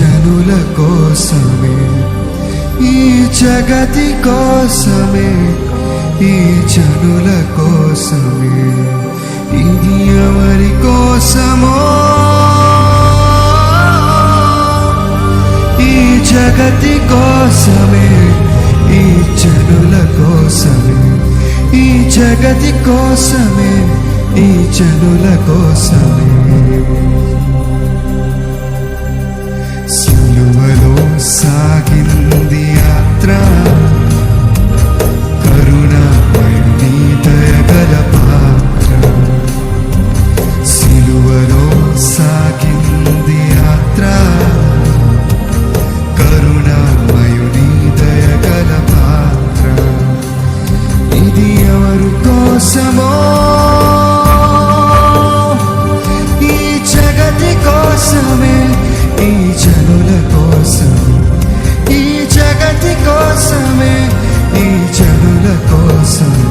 జనుల కోసమే, ఈ జగతి కోసమే, ఈ జనుల కోసమే, ఇది ఎవరి కోసమో, ఈ జగతి కోసమే, ఈ జనుల కోసమే, ఈ జగతి కోసమే, ఈ జనుల కోసమే. సిలువలో సాగింది యాత్ర, కరుణామయుని దయగల పాత్ర. సిలువలో సాగింది యాత్ర, కరుణామయుని దయగల పాత్ర. ఇది ఎవరు కోసమో, ఈ జగతి కోసమే, ఈ జనుల కోసమే, ఈ జగతి కోసమే, ఈ జనుల కోసమే.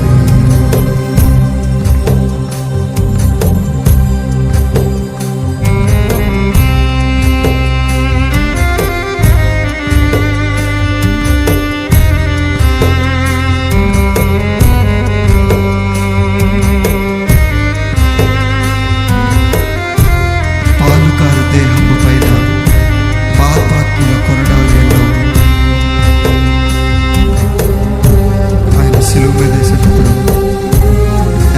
పాలుకారు దేహము పైన పాపాత్ముల కొరడాలు ఎన్నో. ఆయన సిలువ మీద వేసేటప్పుడు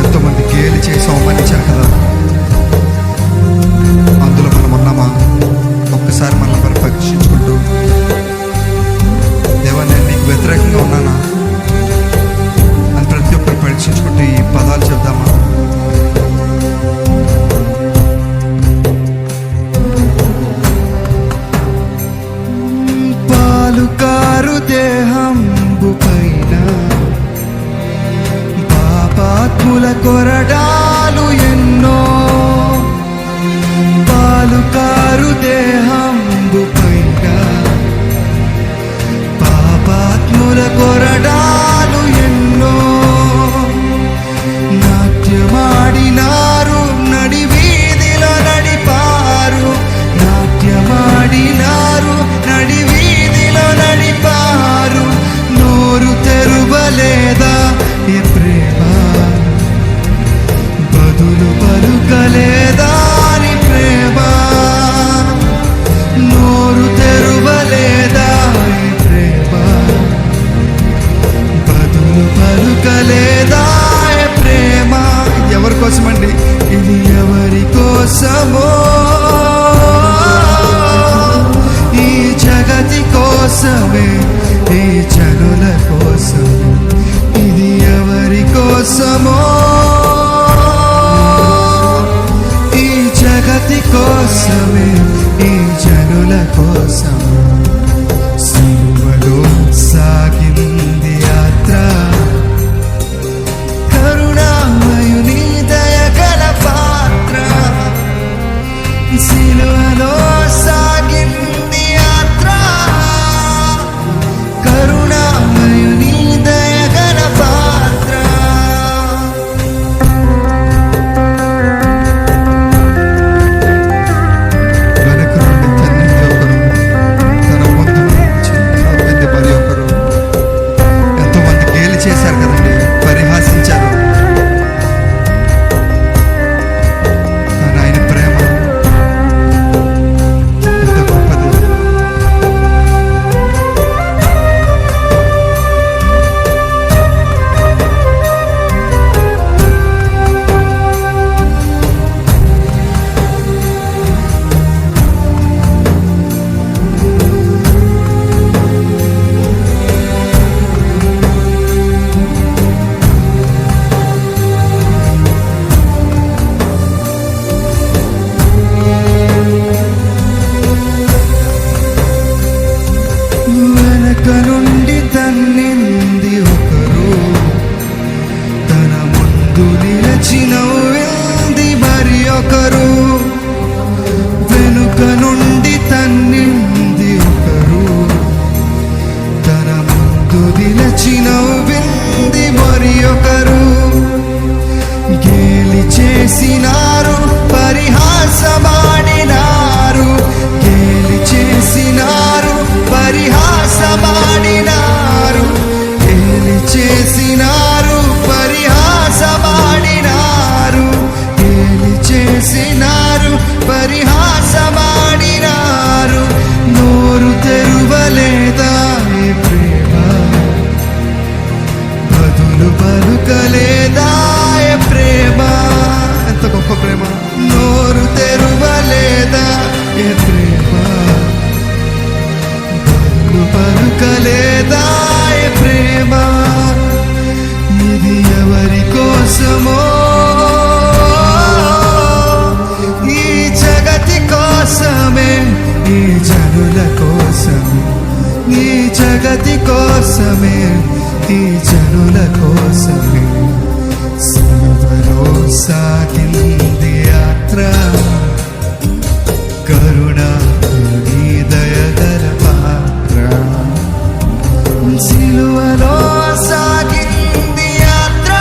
ఎంతోమంది గేలి చేసి అవమానించారు కదా, అందులో మనం ఉన్నామా? ఒక్కసారి మనల్ని మనం పరీక్షించుకుంటూ, దేవా నేను నీకు వ్యతిరేకంగా ఉన్నానా అని ప్రతి ఒక్కరు పరీక్షించుకుంటూ ఈ పదాలు చెప్దామా? పాలుకారు దేహంబు పైన పాపాత్ముల కొరడాలు ఎన్నో. పాలుకారు దేహంబు పైన పాపాత్ముల కొరడాలు ఎన్నో. నాట్యమాడినారు, నడి వీధిలో నడిపారు, నాట్యమాడినారు, నడి వీధిలో నడిపారు. నోరు తెరువలేదా ఏ ప్రేమ, బదులు పలుకలేదా నీ ప్రేమ. నోరు తెరువలేదా ఈ ప్రేమ, బదులు పలుకలేదా ఏ ప్రేమ. ఎవరి కోసమండి? ఇది ఎవరి కోసమో, ఈ జగతి కోసమే, ఈ జనుల కోసమే. ఇది ఎవరి కోసమో, ఈ జగతి కోసమే, ఈ జనుల కోసమే. సిలువలో సాగింది యాత్ర, కరుణామయుని దయగల పాత్ర. సిలువలో సాగింది యాత్ర, కరుణామయుని దయగల పాత్ర. వెనక నుండి తల్లి ఒకరు, పలుకలేదా ఏ ప్రేమ, ఇది ఎవరి కోసమో, ఈ జగతి కోసమే, ఈ జనుల కోసమే, ఈ జగతి కోసమే, ఈ జనుల కోసమే సిలువలో సాగింది యాత్ర. కరుణ నీ దయగల పాత్ర, సిలువలో సాగింది యాత్ర.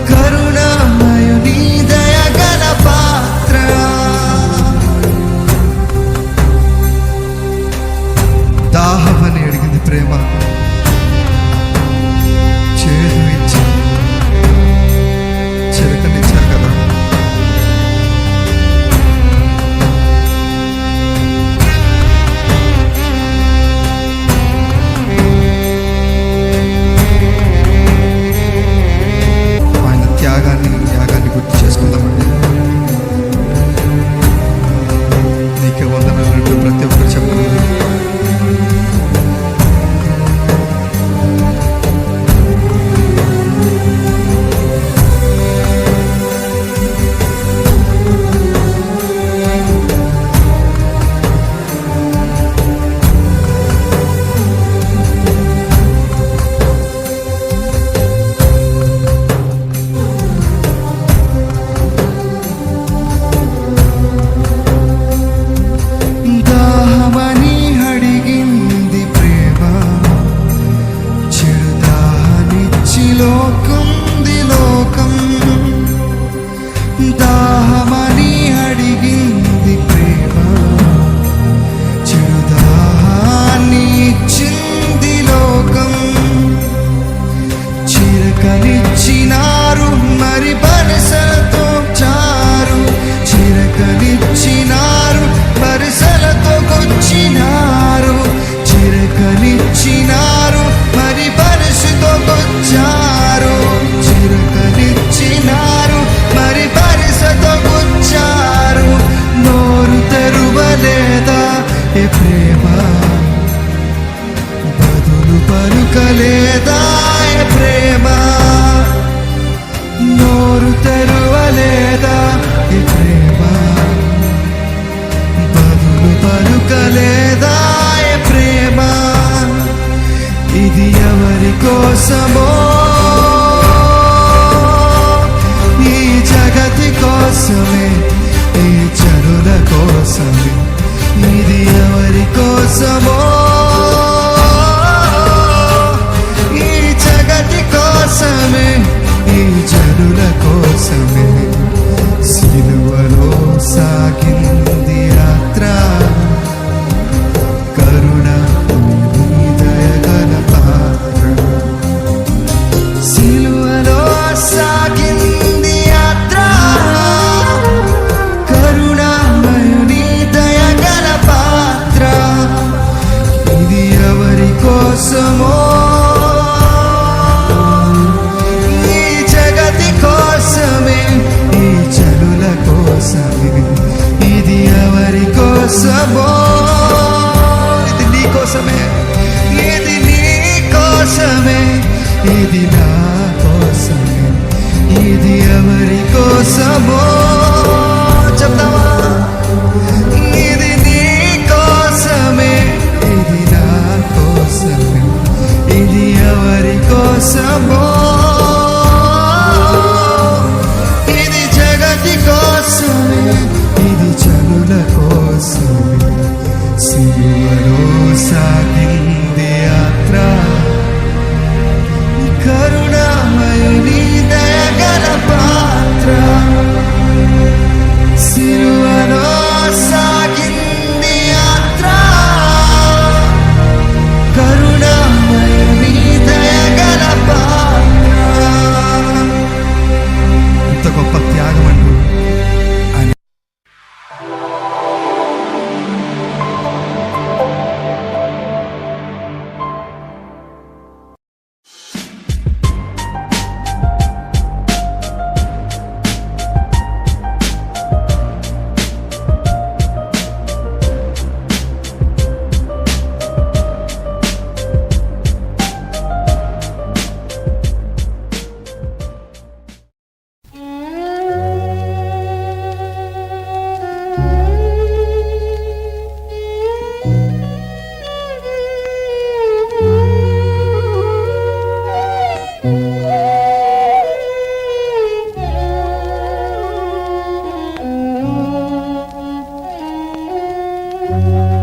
కరుణమయ నీ దయగల పాత్ర. దాహమని అడిగింది ప్రేమ, చేదు ఇచ్చి చిరకనిచ్చారు కదా. ఆయన యాగాన్ని గుర్తు చేసుకుందామండి. నీకే వందనాలు ప్రతి ఒక్కరు చెప్పండి. దాహమని అడిగింది ప్రేమ, చిరుదాహాన్ని ఇచ్చింది లోకం. చిరకనిచ్చినారు మరి బరసలతో చారు, చిరకనిచ్చినారు బరసలతో కొచ్చినారు, చిరకనిచ్చినారు మరి బరసుతో కొచ్చారు, చిరకనిచ్చినారు మరి బరసతో కొచ్చారు. నోరు తెరువలేదా ఏ ప్రేమ, బదులు పలుకలేదా ఏ ప్రేమ, నోరు తెరువలేదా ఏ ప్రేమ, బదులు పలుకలేదా ఏ ప్రేమ. ఇది ఎవరి కోసమో, ఈ జగతి కోసమే, ఈ జనుల కోసమే. ఇది ఎవరి కోసమో, ఈ జగతి కోసమే, ఈ జనుల కోసమే సిలువలో సాగింది యాత్ర. కరుణ నీ దయగల పాత్ర, సిలువలో సాగింది యాత్ర. కరుణమయ నీ దయగల పాత్ర. ఇది ఎవరి కోసమో, ఈ జగతి కోసమే, ఈ జనుల కోసమే. ఇది ఎవరి కోసమో, ఇది నీ కోసమే, ఇది నీ కోసమే, ఇది నా కోసమే. ఇది ఎవరి కోసమో చెప్తావా? ఇది నీ కోసమే, ఇది నా కోసమే. ఇది ఎవరి కోసమో, ఇది జగతి కోసమే, ఇది జనుల కోసమే. సిలువలో సాగింది యాత్ర. కరుణమయ నీ దయగల పాత్ర, సిలువలో సాగింది యాత్ర. కరుణమయ నీ దయగల పాత్ర. ఇంత గొప్ప త్యాగం అంటూ తండ్రి